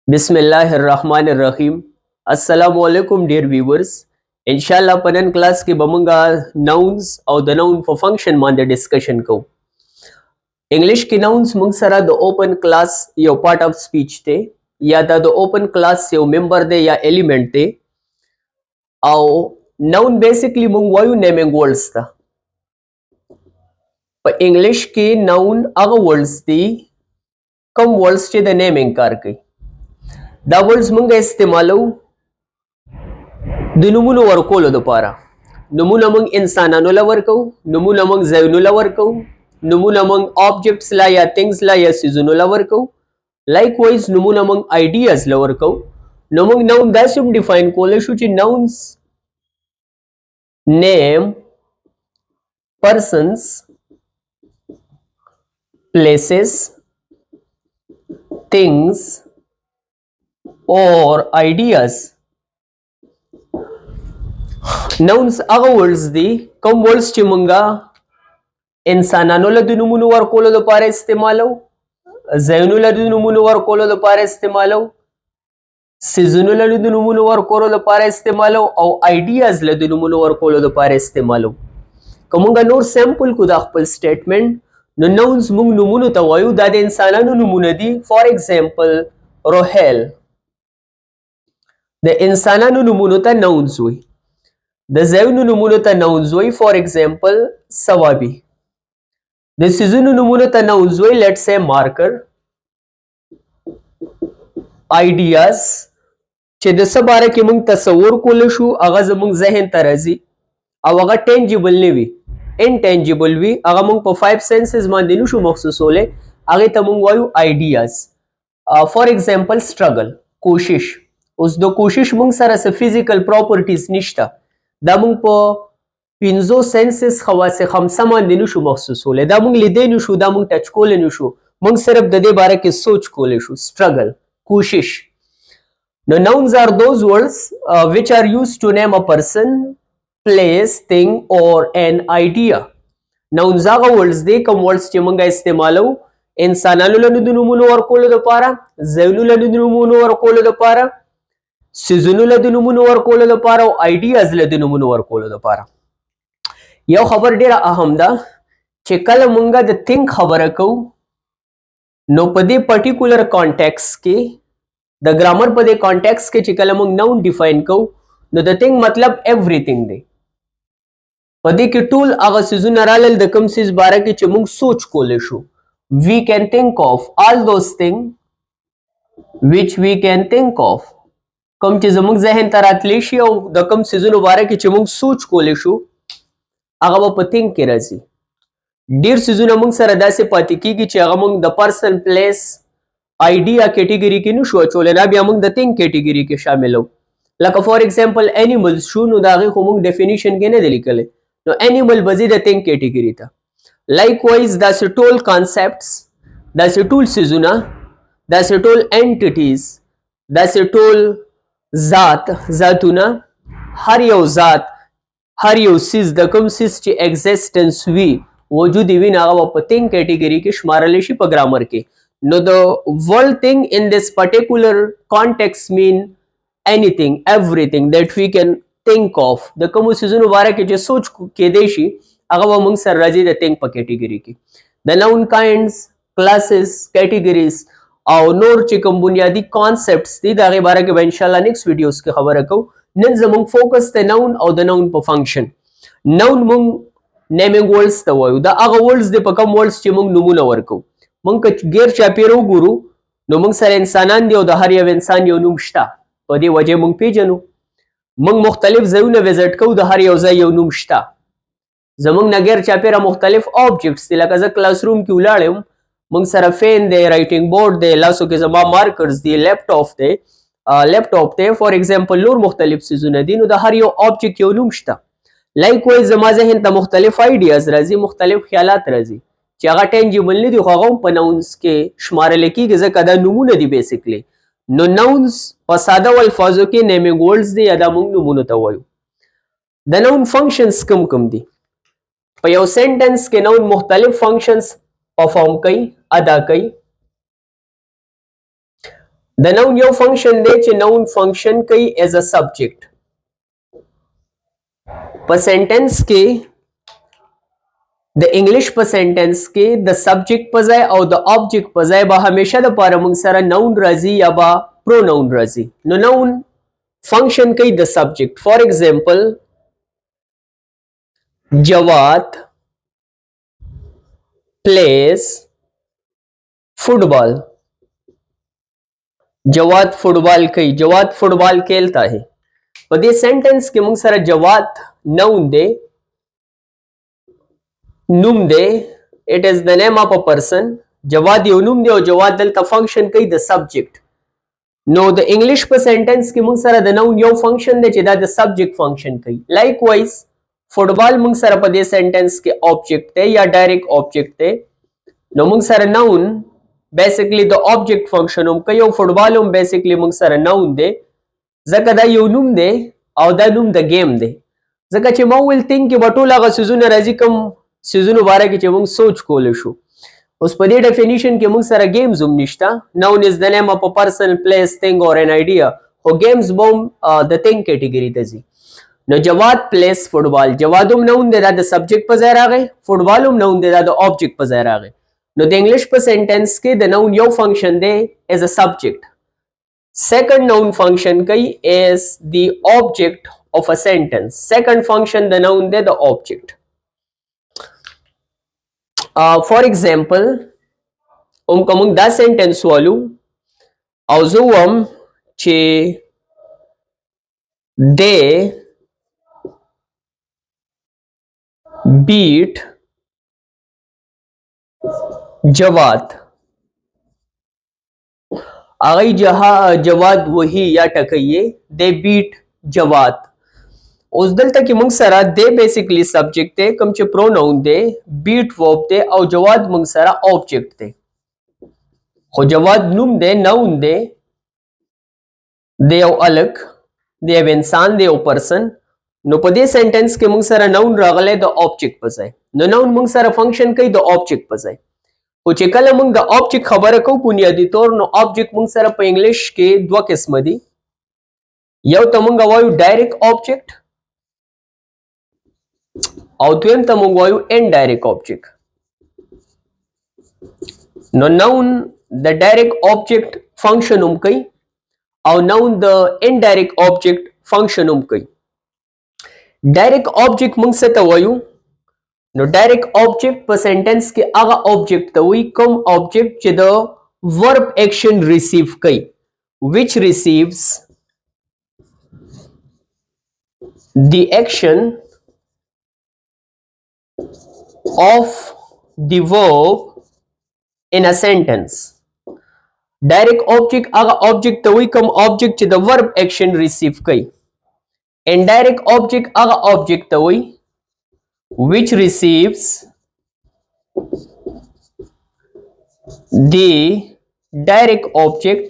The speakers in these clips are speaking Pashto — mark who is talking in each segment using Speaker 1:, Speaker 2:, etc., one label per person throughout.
Speaker 1: Bismillahirrahmanirrahim. Assalamualaikum dear viewers. Inshallah panan class के बमंगा nouns और the noun for function मान the discussion को. English के nouns मंग सरा the open class yo part of speech थे या the open class यो member दे या element थे और noun basically मंग वायु naming words था. पर English के noun अगर words थी कम words चे the naming कार कई. دا ورډز مونږه استعمالو د نومونو ورکولو لپاره. نومونه مونږ انسانانو له ورکو، نومونه مونږ ځایونو له ورکو، نومونه مونږ آبجیکټس لا یا ثینګز لا یا سیزونو له ورکو. لایک وایز نومونه مونږ آیډیاز له ورکو. نو مونږ ناون داسې هم ډیفاین کولی شو چې ناونز نیم پرسنز پلیسز things or ideas. Nouns هغه words دي کوم words چې مونږه انسانانو له د نومونو ورکولو لپاره استعمالو، ځایونو له د نومونو ورکولو لپاره استعمالو، سیزونو له د نومونو ورکولو لپاره استعمالو او ideas له د نومونو ورکولو لپاره استعمالو. که مونږه نور سیمپل کو د خپل سټیټمنټ نو nouns مونږ نومونو ته وایو دا د انسانانو نومونه دي. فار ایگزامپل روهیل د انسانانو نومونو ته nouns وي. د ځایونو نومونو ته nouns وي. فار ایگزامپل سوابي. د سیزونو نومونو ته nouns وي. لیټ سے مارکر. آیډیاز چې د څه باره کې موږ تصور کولی شو هغه زموږ ذهن ته راځي او هغه ټینجیبل نه وي، انټینجیبل وي، هغه موږ په 5 سینسز باندې نشو محسوسولی، هغې ته موږ وایو آیډیاز. فار ایگزامپل سټرګل، کوشش. اوس د کوشش موږ سره څه فزیکل پراپرټیز نشته، دا موږ په 5 سینسز خواص خمسه باندې نشو محسوسولی، دا موږ لیدی نشو، دا موږ ټچ کولی نشو، موږ صرف د دې باره کې سوچ کولی شو. سټرګل، کوشش. نو nouns are those words which are used to name a person, place, thing or an idea. nouns هغه words دي کوم words چې موږ استعمالو انسانانو له د نومونو ورکولو لپاره، ځایونو له د نومونو ورکولو لپاره، سیزونو له د نومونو ورکولو لپاره او آیډیاز له د نومونو ورکولو لپاره. یو خبر ډیره اهم ده چې کله مونږه د think خبره کوو نو په دې پرټیکولر کانټیکس کې د ګرامر په دې کانټیکس کې چې کله مونږ ناون ډیفاین کوو نو د think مطلب everything دی. په دې کې ټول هغه څیزونه رالل د کوم څیز باره کې چې مونږ سوچ کولی شو. we can think of all those things which we can think of. کوم چې زموږ ذهن ته راتلی شي او د کوم څیزونو باره کې چې موږ سوچ کولی شو هغه به په think کې راځي. ډیر څیزونه موږ سره داسې پاتې کیږي چې هغه موږ د پرسن، پلیس، آیډیا کیټیګري کې نشو اچولی، دا بیا موږ د think کیټیګري کې شاملو. لکه فار ایگزامپل انیملز شو نو د هغې خو موږ ډیفینیشن کې نه دی لیکلی، نو انیمل به ځي د think کیټیګري ته. لایک وایز داسې ټول کانسپټس، داسې ټول څیزونه، داسې ټول انټیټیز، داسې ټول ذاتونه، هر یو ذات، هر یو سیز، د کوم سیز چې ایگزیسټنس وي، وجود وي، نو هغه به په think کیټیګري کې شمارلی شي په ګرامر کې. نو د ورډ thing in this particular context mean anything, everything that we can think of. د کومو سیزونو باره کې چې سوچ کیدی شي هغه به موږ سره راځي د think په کیټیګري کې. د noun kinds, classes, categories او نور چې کوم بنیادی کانسپټس دي د هغې باره کې به انشاءالله نیکسټ ویډیوز کې خبره کوو. نن زموږ فوکس د ناون او د ناون په فنکشن. ناون موږ نیمینګ ورډز ته وایو، دا هغه ورډز دي په کوم ورډز چې موږ نومونه ورکو. موږ که غیر چاپیره وګورو نو موږ سره انسانان دي او د هر یو انسان یو نوم شته، په دې وجه موږ پیژنو. موږ مختلف ځایونه ویزټ کوو، د هر یو ځای یو نوم شته. زموږ نه غیر چاپیره مختلف آبجیکټس دي، لکه زه کلاس روم کې ولاړ یم، موږ سره فین دی، رایټینګ بورډ دی، لاسو کې زما مارکرز دی، لیپټاپ دی، فار ایگزامپل نور مختلف څیزونه دي، نو د هر یو آبجیکټ یو نوم شته. لایک وایز زما ذهن ته مختلف آیډیاز راځي، مختلف خیالات راځي چې هغه ټینجیبل نه دي خو هغه هم په ناونز کې شمارلی کیږي ځکه دا نومونه دي بیسیکلی. نو ناونز په ساده الفاظو کې نیمینګ ورډز دي یا دا موږ نومونو ته وایو. د ناون فنکشنز کوم دي؟ په یو سینټنس کې ناون مختلف فنکشنز پرفارم کوي، ادا کوي. د نون یو فنکشن دی چې نون فنکشن کوي ایز ا سبجیکٹ. په سنټنس کې د انګلیش په سنټنس کې د سبجیکٹ په ځای او د آبجیکٹ په ځای به همیشه د پاره موږ سره نون راځي یا با پروناون راځي. نو نون فنکشن کوي د سبجیکٹ. فار ایگزامپل جواد plays football. Jawad फुटबॉल कोई जवाद फुटबॉल खेलता है. په دې سنټنس کې موږ سره جواد نون دی نوم دی. it is the name of a person. جواد یو نوم دی او جواد دلته فنکشن کوي د سبجیکٹ. نو د انګلیش په سنټنس کې موږ سره د نون یو فنکشن دی چې دا د سبجیکٹ فنکشن کوي. لایک وایز فوټبال موږ سره په دې سنټنس کې آبجیکٹ دی یا ډایرکټ آبجیکٹ دی. نو موږ سره نون بیسیکلی د آبجیکٹ فنکشن هم کوي او فوټبال هم بیسیکلی موږ سره نون دی ځکه دا یو نوم دی او دا نوم د گیم دی. ځکه چې ما ویل تھنک کې به ټول هغه سیزونه راځي کوم سیزونو باره کې چې موږ سوچ کولی شو. اوس په دې ډیفینیشن کې موږ سره گیمز هم نشته. نون از د نیم اف ا پرسن پلیس تھنګ اور ان آیډیا. خو گیمز به هم د تھنګ کیټیګري ته ځي. نو جواد پلیس فوټبال. جواد هم نون دی دا د سبجیکٹ په ځای راغی. فوټبال هم نون دی دا د آبجیکٹ په ځای راغی. نو د انګلیش په سنټنس کې د نون یو فنکشن دی ایز ا سبجیکٹ. سیکنڈ نون فنکشن کوي ایز دی آبجیکٹ of a sentence. Second function the noun there the object. For example کوم دا sentence والو او زه وم چې they beat جواد. هغه جواد وهي یا ټکیه they beat جواد. اوس دلته کې موږ سره د بیسیکلی سبجیکٹ دی کوم چې پروناون دی بیٹ ورب دی او جواد موږ سره آبجیکٹ دی. خو جواد نوم دی نون دی یو الک دی یو انسان دی یو پرسن. نو په دې سنټنس کې موږ سره نون راغلی د آبجیکٹ په ځای. نو نون موږ سره فنکشن کوي د آبجیکٹ په ځای. خو چې کله موږ د آبجیکٹ خبره کوو بنیادي طور نو آبجیکٹ موږ سره په انګلیش کې دوه قسمه دي. یو ته موږ وایو ډایرکټ آبجیکٹ او دویم ته موږ وایو انډایرکټ آبجیکٹ. نو نون د ډایرکټ آبجیکٹ فنکشن هم کوي او نون د انډایرکټ آبجیکٹ فنکشن هم کوي. ډایرکټ آبجیکٹ موږ څه ته وایو؟ نو ډایرکټ آبجیکٹ په سنټنس کې هغه آبجیکٹ ته وایي کوم آبجیکٹ چې د ورب ایکشن ریسیو کوي which receives the action of the verb in a sentence. Direct object هغه object ته وایي کوم object چې د verb action receive کوي. Indirect object هغه object ته وایي which receives the direct object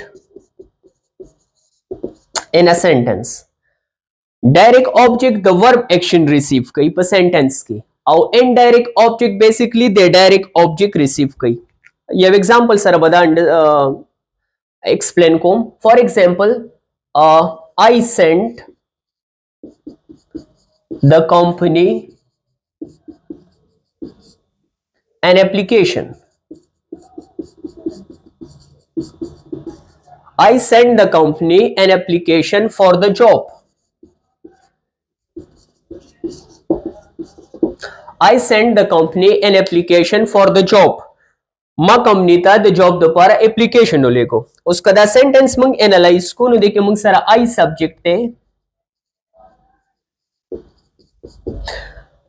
Speaker 1: in a sentence. Direct object د verb action receive کوي په sentence کې او indirect object basically the direct object receive کوي. یو example سره به دا explain کوم. For example I sent the company an application. I sent the company an application for the job. I sent the company an application for the job. ما کمپنی ته د جاب د لپاره اپلیکیشن ولیکو. اوس کدا سنټنس موږ انالایز کو نو د کې موږ سره I سبجیکٹ دی.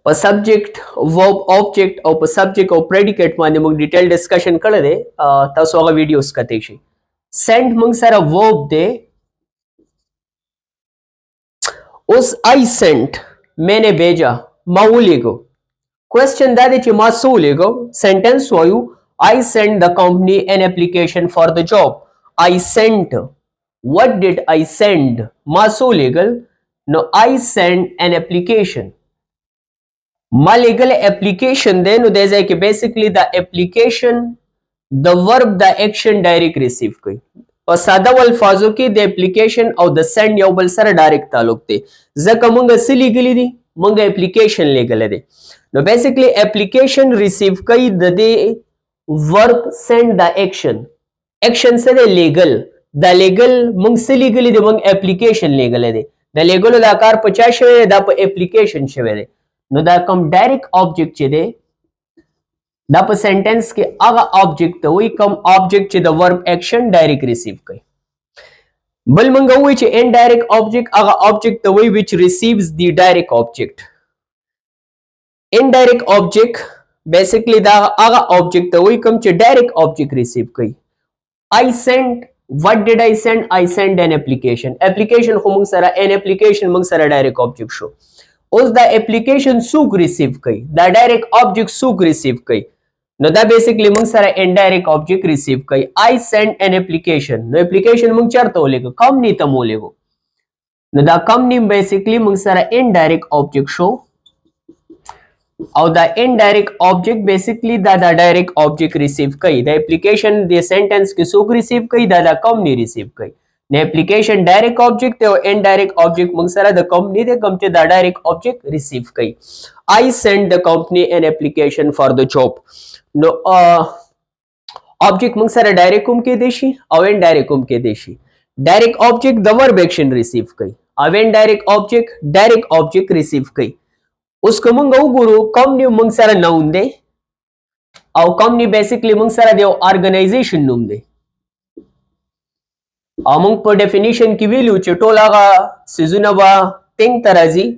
Speaker 1: په سبجیکٹ ورب آبجیکٹ او په سبجیکٹ او پریډیکیټ باندې موږ ډیټیل ډسکشن کړی دی. تاسو هغه ویډیوز کتئ شئ. سینډ موږ سره ورب دی. اوس I sent میں نے بھیجا ما ولیکو. کوشچن دا دی چې ما څه ولیکو. سنټنس وایو I sent the company an application for the job. I sent. What did I send? ما څه ولیکل. نو I sent an application. ما لیکل اپلیکیشن دی. نو دی ځای کې بیسیکلی دا اپلیکیشن د ورب د ایکشن ډایرکټ ریسیو کوي. په ساده الفاظو کې د اپلیکیشن او د سند یو بل سره ډایرکټ تعلق دی ځکه مونږ څه لیکلی دي مونږ اپلیکیشن لیکلی دی نو بیسیکلی اپلیکیشن ریسیو کوي د دې ورب سند د ایکشن سره لیګل دا لیګل مونږ څه لیکلی دی مونږ اپلیکیشن لیکلی دی د لیګلو دا کار په چا شوی دی دا په اپلیکیشن شوی دی نو دا کوم ډایرکټ آبجیکټ چې دی دا په سنټنس کې هغه آبجیکټ ته وایي کوم آبجیکټ چې د ورب ایکشن ډایرکټ ریسیو کوي بل مونږ وایو چې انډایرکټ آبجیکټ هغه آبجیکټ ته وایي which receives the direct object indirect object basically دا هغه آبجیکټ ته وایي کوم چې ډایرکټ آبجیکټ ریسیو کوي I sent what did I send I send an application application خو مونږ سره an application مونږ سره ډایرکټ آبجیکټ شو اوس دا اپلیکیشن څوک ریسیو کوي دا ډایرکټ آبجیکټ څوک ریسیو کوي نو دا بیسیکلی مونږ سره انډایرکټ آبجیکټ ریسیو کوي I send an application نو اپلیکیشن مونږ چرته ولیکو کمپنی ته ولیکو نو دا کمپنی بیسیکلی مونږ سره انډایرکټ آبجیکټ شو او دا انډایرکټ آبجیکټ بیسیکلی دا ډایرکټ آبجیکټ ریسیو کوي دا اپلیکیشن د سنټنس کې څوک ریسیو کوي دا کمپنی ریسیو کوي نو اپلیکیشن ډایرکټ آبجیکټ او انډایرکټ آبجیکټ مونږ سره د کمپنی د کوم چې دا ډایرکټ آبجیکټ ریسیو کوي I send the company an application for the job نو آبجیکټ مونږ سره ډایرکټ کوم کې دی شي او انډایرکټ کوم کې دی شي ډایرکټ آبجیکټ د ورب ایکشن ریسیو کوي او انډایرکټ آبجیکټ ډایرکټ آبجیکټ ریسیو کوي اوس کوم مونږ وګورو کمپنی مونږ سره نون دی او کمپنی بیسیکلی مونږ سره د یو ارګنایزیشن نوم دی او مونږ په ډیفینیشن کې ویلو چې ټول هغه سیزونه به تنګ ته راځي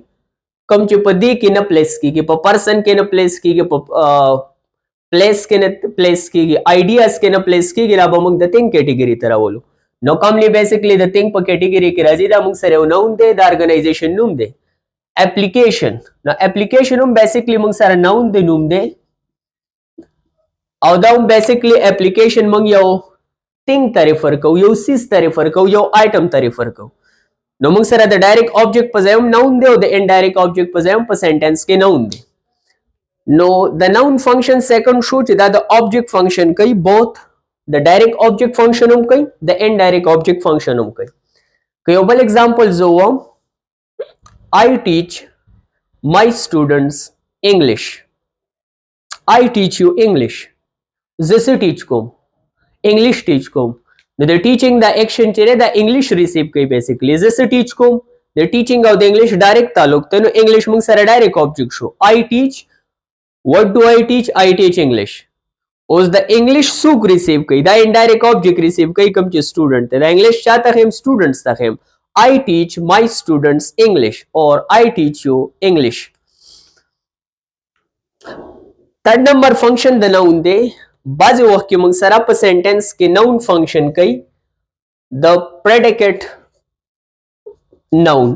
Speaker 1: کوم چې په دې کې نه پلیس کیږي په پرسن کې نه پلیس کیږي په پلیس کې نه پلیس کیږي آیډیاز کې نه پلیس کیږي را به موږ د تنګ کیټګری ته راولو نو کمپنی بیسیکلی د تنګ په کیټګری کې راځي دا موږ سره یو نوم دی د ارګنایزیشن نوم دی اپلیکیشن نو اپلیکیشن هم بیسیکلی موږ سره نوم دی نوم دی او دا هم بیسیکلی اپلیکیشن موږ یو تنګ ته ریفر کوو یو سیز ته ریفر کوو یو آیټم ته ریفر کوو نو موږ سره د ډایرکټ آبجیکټ په ځای هم نوم دی او د انډایرکټ آبجیکټ په ځای هم په سنټنس کې نوم دی نو د نون فنکشن سیکنډ شو چې دا د آبجیکټ فنکشن کوي بوث د ډایرکټ آبجیکټ فنکشن هم کوي د انډایرکټ آبجیکټ فنکشن هم کوي که یو بل اگزامپل زه ووم I teach my students English I teach you English زه څه ټیچ کوم انګلیش ټیچ کوم نو د ټیچینګ د ایکشن چې د انګلیش ریسیو کوي بیسیکلی زه څه ټیچ کوم د ټیچینګ او د انګلیش ډایرکټ تعلق ته نو انګلیش موږ سره ډایرکټ آبجیکټ شو I teach what do I teach I teach English اوس د انګلیش څوک ریسیو کوي دا انډایرکټ آبجیکټ ریسیو کوي کوم چې سټوډنټ دی د انګلیش چاته خیم سټوډنټس ته خیم I teach my students English or I teach you English third number function د نون دی بعض وخت کې موږ سره په سنټنس کې نون فنکشن کوي د پریډیکیټ نون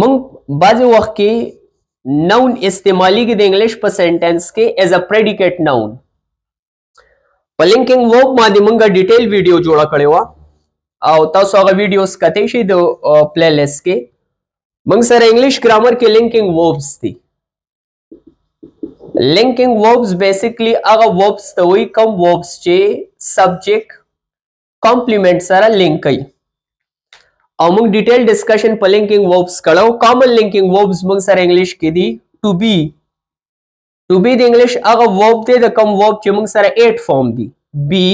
Speaker 1: موږ بعض وخت کې نون استعمالي کې د انګلیش په سنټنس کې ایز ا پریډیکیټ نون په لینکینګ ورب باندې موږ ډیټیل ویډیو جوړه کړې و او تاسو هغه ویډیوز کتئ شئ د پلی لیست کې موږ سره انګلیش ګرامر کې لینکینګ وربس دي لینکینګ وربس بیسیکلی هغه وربس ته وایي کوم وربس چې سبجیکټ کمپلیمنٹ سره لینک کوي او موږ ډیټیل ډسکشن په لینکینګ وربس کړو کامن لینکینګ وربس موږ سره انګلیش کې دي ټو بی د انګلیش هغه ورب دی د کوم ورب چې موږ سره 8 فارم دي بی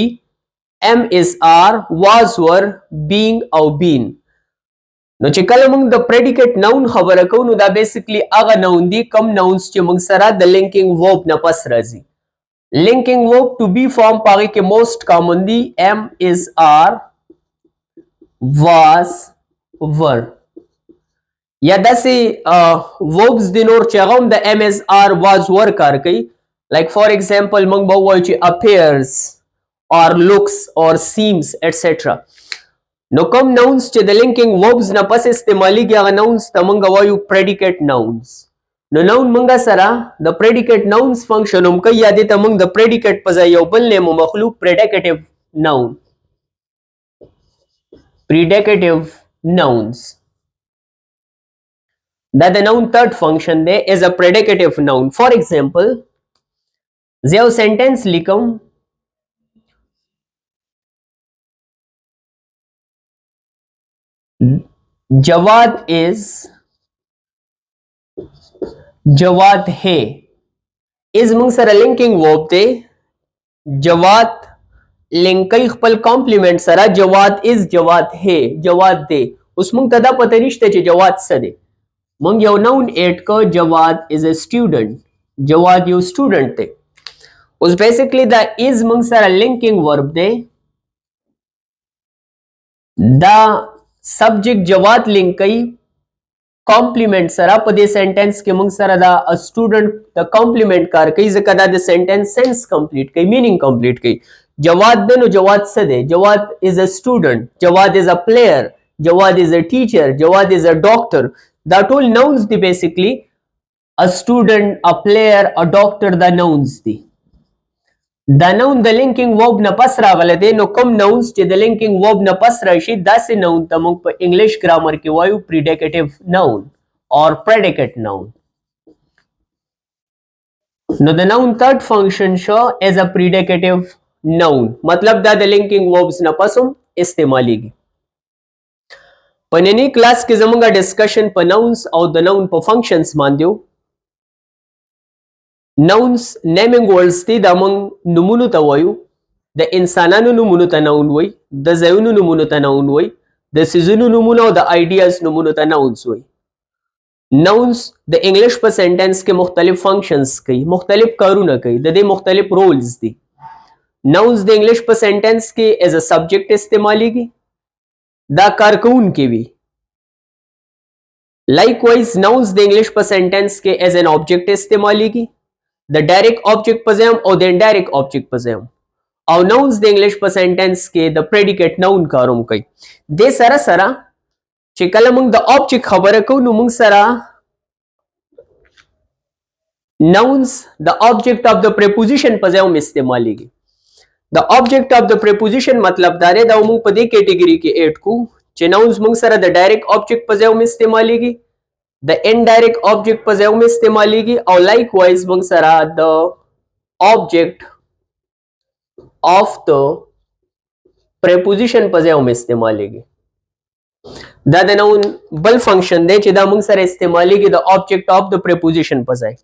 Speaker 1: am is are was were being او been نو چې کله موږ د پریډیکیټ نون خبره کوو نو دا بیسیکلی هغه نون دي کم نونز چې موږ سره د لینکینګ ورب نه پس راځي لینکینګ ورب ټو بی فارم پاغه کې موست کامن دي am is are was were یا داسې وربس دي نور چې هغه هم د am is are was were کار کوي لایک فار ایگزامپل موږ به ووایو چې appears or looks or seems etc نو کوم نونز چې د لینکینګ وربز نه پس استعمالیږي هغه نونز ته موږ وایو پریډیکیټ نونز نو نون موږ سره د پریډیکیټ نونز فنکشن هم کوي یا دې ته موږ د پریډیکیټ په ځای یو بل نیم مخلوق پریډیکیټیو نون پریډیکیټیو نونز دا د نون تھرد فنکشن دی از ا پریډیکیټیو نون. فار ایگزامپل زه یو سنټنس لیکم Jawad इज, जवाद है। इज मंग sir linking verb दे, जवाद लिंकई खपल कॉम्प्लीमेंट सरा जवाद इज, जवाद है, जवाद दे। उस मंग तदा पता रिश्ते चे जवाद सदे मंग यो नाउन एट को Jawad is a student, Jawad यू स्टूडेंट थे। उस बेसिकली द इज मंग सरा लिंकिंग वर्ब दे, द सब्जेक्ट जवाद लिंकई कॉम्प्लीमेंट सरा पदे सेंटेंस के मंग सरा द स्टूडेंट द कॉम्प्लीमेंट कार कई जकदा द सेंटेंस सेंस कंप्लीट कई मीनिंग कंप्लीट कई। जवाद देनो जवाद सदे, Jawad is a student, Jawad is a player, Jawad is a teacher, Jawad is a doctor. That all nouns the basically a student, a player, a doctor, the nouns the. The noun the linking verb na pas रागले they know कम nouns चे the linking verb na pas राशि दासे noun तमंग पर English grammar के वायु predicative noun or predicate noun. Now the noun third function show as a predicative noun मतलब दा the linking verbs na pasum इस्तेमाली की पनेनी क्लास के जमंगा डिस्कशन पर नाउन्स और द नाउन पर फंक्शंस मान दियो। नाउन्स नेमिंग वर्ड्स थी दमंग नुमुनु तवयु, द इंसानानु नुमुनु ता नाउन वई, द जयुनु नुमुनु ता नाउन वई, द सिजुनु नुमुनु और द आइडियाज नुमुनु ता नाउन्स वई। नाउन्स द इंग्लिश पर सेंटेंस के मुख्तलिफ फंक्शंस कई, मुख्तलिफ कारुना कई, द दे मुख्तलिफ रोल्स दी। नाउन्स द इंग्लिश पर सेंटेंस के एज अ सब्जेक्ट इस्तेमाली की, द कारकून के भी। Likewise, nouns the English पर sentence के as an object इस्तेमाली की, the direct object पजेम और the indirect object पजेम। और nouns the English पर sentence के the predicate noun कारों कई। दे सरा सरा चिकल मंग the object खबर को नुमंग सरा nouns the object of the preposition पजेम इस्तेमाली की। The object of the preposition मतलब दारे दा उमंग पदे कैटेगरी के एट को चे nouns मंग सरा the direct object पजेम इस्तेमाली की, the indirect object पजेम इस्तेमाली की और likewise मंग सरा the object of the preposition पजेम इस्तेमाली की। दा the noun बल function दे चे दा मंग सरा इस्तेमाली की the object of the preposition पजाए।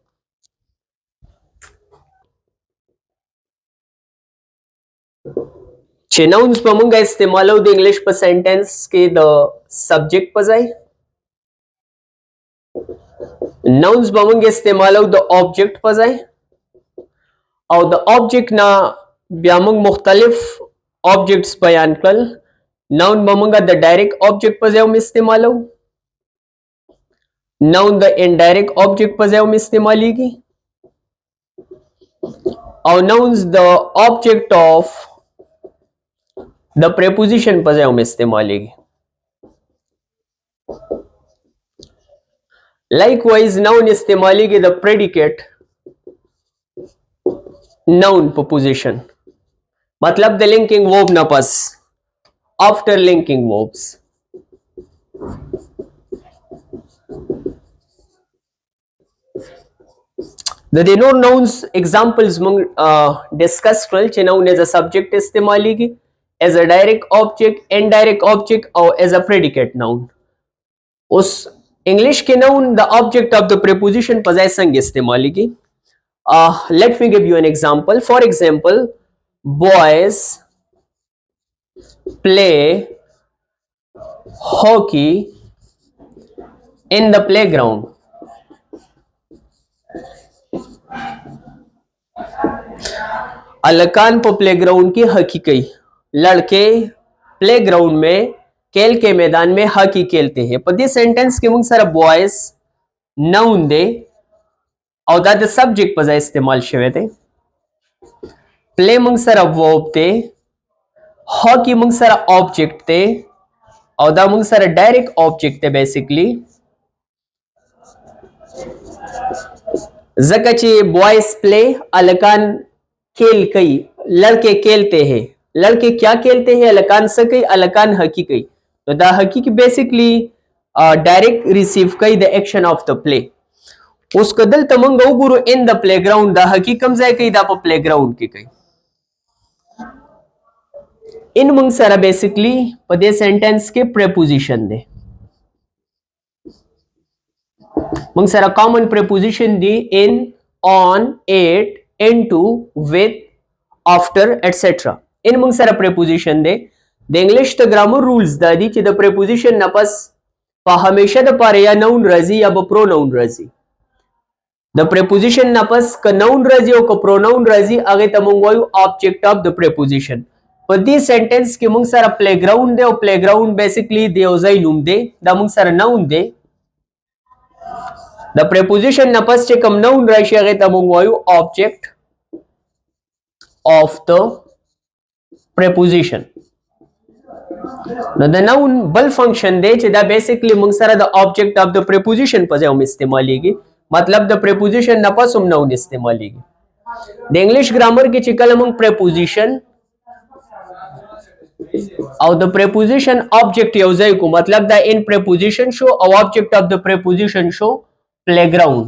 Speaker 1: चे nouns पर मंगा इस्तेमाल हो द इंग्लिश पर सेंटेंस के द सब्जेक्ट पजाए, nouns पर मंगा इस्तेमाल हो द ऑब्जेक्ट पजाए और द ऑब्जेक्ट ना ब्यामंग मुख्तलिफ ऑब्जेक्ट्स बयान कल। नाउन पर मंगा द डायरेक्ट ऑब्जेक्ट पजाए इस्तेमाल हो, नाउन द इनडायरेक्ट ऑब्जेक्ट पजाए इस्तेमाली की और nouns the object of the preposition पजाए इस्तेमाली की। Likewise, noun इस्तेमाली की the predicate noun preposition मतलब the linking verb ना पास after linking verbs। The denote nouns examples मंग discuss कल चे noun as a subject इस्तेमाली की, as a direct object, indirect object और as a predicate noun। उस इंग्लिश के noun the object of the preposition पजाए संग इस्तेमाली की। Let me give you an example. For example, boys play hockey in the playground. अलकान पर प्लेग्राउंड की हॉकी कई, लड़के प्लेग्राउंड में खेल के मैदान में हॉकी खेलते हैं। पर दिस सेंटेंस के मुंग सारा बॉयज नाउन दे और द सब्जेक्ट पजा इस्तेमाल शवे थे। प्ले मुंग सारा वर्ब थे, हॉकी मुंग सारा ऑब्जेक्ट थे और द मुंग सारा डायरेक्ट ऑब्जेक्ट थे बेसिकली। जकचे बॉयज प्ले अलकान खेल कई, लड़के खेलते हैं। लड़के क्या खेलते हैं? अलकान सकई, अलकान हकी कई। तो द हकी की बेसिकली डायरेक्ट रिसीव कई the action of the play. उसको दल तमंग गुरु इन द प्लेग्राउंड द हकी कम जाए कई द प्लेग्राउंड की कई। इन मंग सारा बेसिकली पदे सेंटेंस के प्रेपोजिशन दे। موږ سره common preposition دی in, on, at, into, with, after, etc. in موږ سره preposition دی. د انګلیش د ګرامر رولز دا دي چې د preposition نه پس په همیشه د پاره یا noun راځي یا به pronoun راځي. د preposition نه پس که noun راځي او که pronoun راځي هغه ته موږ وایو object of the preposition. په دې سنټنس کې موږ سره playground دی او playground basically د یو ځای نوم دی. دا موږ سره noun دی. د preposition نه پس چې کوم noun راشي هغه ته موږ وایو object of the preposition. نو د noun بل فنکشن دی چې دا بیسیکلی موږ سره د object of the preposition په ځای هم استعمالیږي. مطلب د preposition نه پس هم noun استعمالیږي. د انګلیش ګرامر کې چې کله موږ preposition او د preposition object یو ځای کو مطلب دا in preposition شو او object of the preposition شو playground.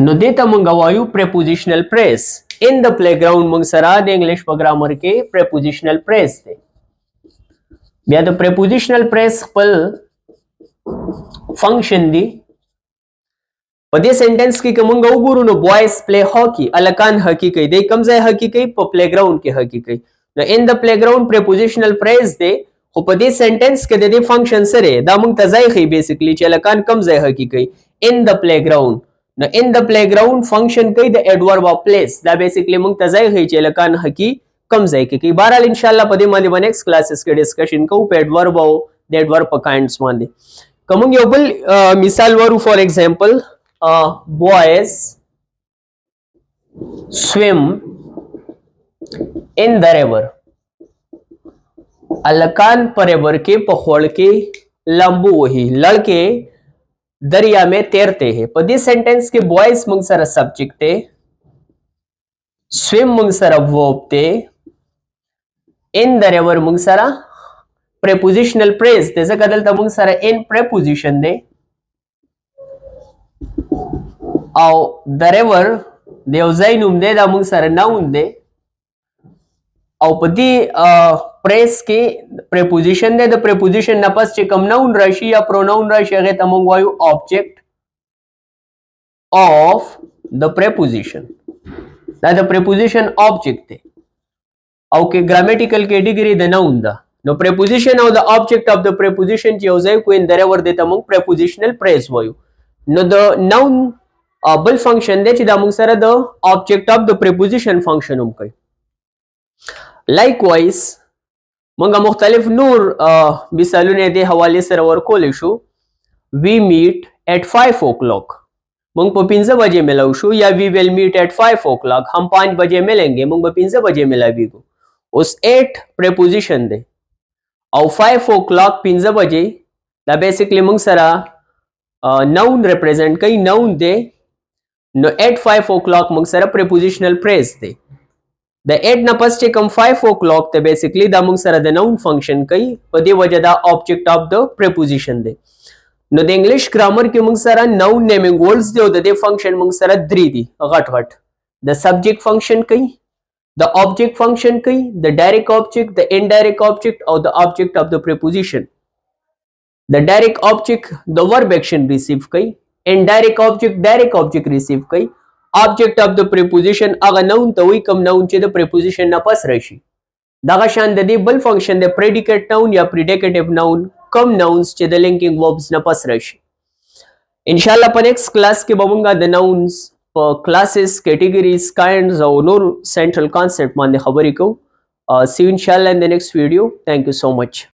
Speaker 1: نو دیتا مونږ وایو prepositional phrase. in the playground مونږ سره د انګلیش په ګرامر کې prepositional phrase دی. بیا د prepositional phrase خپل فنکشن دی. په دې سنټنس کې کوم وګورو نو boys play hockey الکان هکی کوي. د کوم ځای هکی کوي؟ په playground کې هکی کوي. نو in the playground prepositional phrase دی. خو په دې سنټنس کې د دې فنکشن سره دا مونږ ته ځای خي بیسیکلی چې الکان کوم ځای هکی کوي in the playground. نو in the playground فنکشن کوي د adverb of place. دا بیسیکلی مونږ ته ځای خي چې الکان هکی کوم ځای کې کوي. بهرحال ان شاء الله په دې باندې نیکسټ کلاسز کې ډسکشن کوو په adverb او د adverb په کاینډز باندې. کوم یو بل مثال ورو فور ایگزامپل boys swim in the river. الکان پر river के पखोड़ के लंबू वही लड़के दरिया में तैरते हैं. पर दिस सेंटेंस के boys मंग सरा सब्जेक्ट थे, swim मंग सरा verb थे, in the river मंग सरा prepositional phrase जैसे कदल तब मंग सरा in preposition दे और the river देवजाई नुम दे दा मंग सरा noun दे او په دې پریس کې preposition دی. د preposition نه پس چې کوم noun راشي یا pronoun راشي هغه ته موږ وایو object of the preposition. دا د preposition object دی او کې grammatical category د noun ده. نو preposition او د object of the preposition چې یو ځای کو in the river دی ته موږ prepositional phrase وایو. نو د noun بل فنکشن دی چې دا موږ سره د object of the preposition فنکشن هم کوي. Likewise مونږه مختلف نور مثالونه دې حواله سره ورکول شو. we meet at 5 o'clock. مونږ په 5 بجې ملو شو یا we will meet at 5 o'clock. हम 5 بجې मिलेंगे. مونږ په 5 بجې ملاویږو. اوس 8 preposition دی او 5 o'clock 5 بجې دا بیسیکلی مونږ سره noun represent کوي. noun دی. نو at 5 o'clock مونږ سره prepositional phrase دی. د 8 نه پس چې کوم 5 o'clock ته بیسیکلی دا موږ سره د noun فنکشن کوي. په دې وجه دا object of the preposition دی. نو د انګلیش ګرامر کې موږ سره noun naming words دی او د دې فنکشن موږ سره 3 دي غټ غټ. د subject فنکشن کوي, د object فنکشن کوي, د direct object, د indirect object او د object of the preposition. د direct object د verb action receive کوي, indirect object direct object receive کوي. object of the preposition هغه noun ته وی کوم noun چې د preposition نه پس راشي. دغه شان د دې بل فنکشن د predicate noun یا predicative noun کوم nouns چې د linking verbs نه پس راشي. ان شاء الله په next class کې به موږ د nouns په classes, categories, kinds او نور central concept باندې خبرې کوو. See you inshallah in the next video. Thank you so much.